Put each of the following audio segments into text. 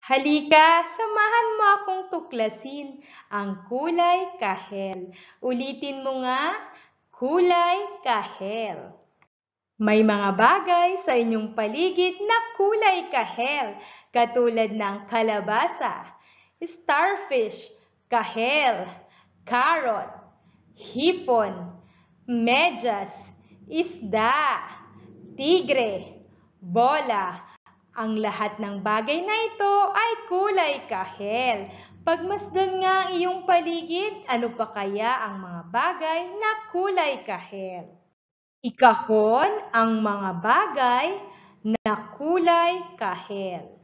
Halika, samahan mo akong tuklasin ang kulay kahel. Ulitin mo nga, kulay kahel. May mga bagay sa inyong paligid na kulay kahel, katulad ng kalabasa, starfish, kahel, carrot, hipon, medyas, isda, tigre, bola. Ang lahat ng bagay na ito ay kulay kahel. Pagmasdan nga ang iyong paligid, ano pa kaya ang mga bagay na kulay kahel? Ikahon ang mga bagay na kulay kahel.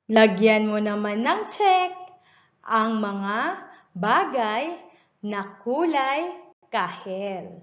Lagyan mo naman ng check ang mga bagay na kulay kahel.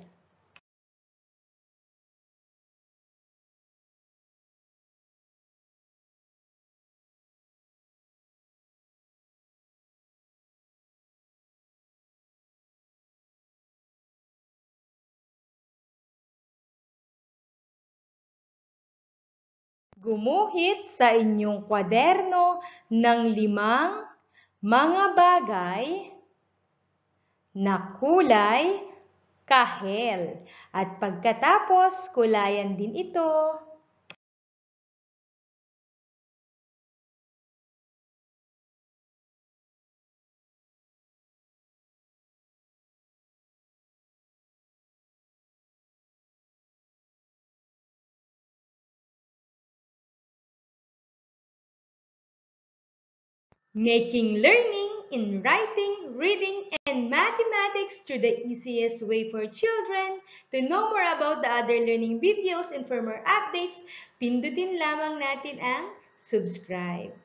Gumuhit sa inyong kwaderno ng 5 mga bagay na kulay kahel. At pagkatapos, kulayan din ito. Making learning in writing, reading, and mathematics through the easiest way for children. To know more about the other learning videos and for more updates, pindutin lamang natin ang subscribe.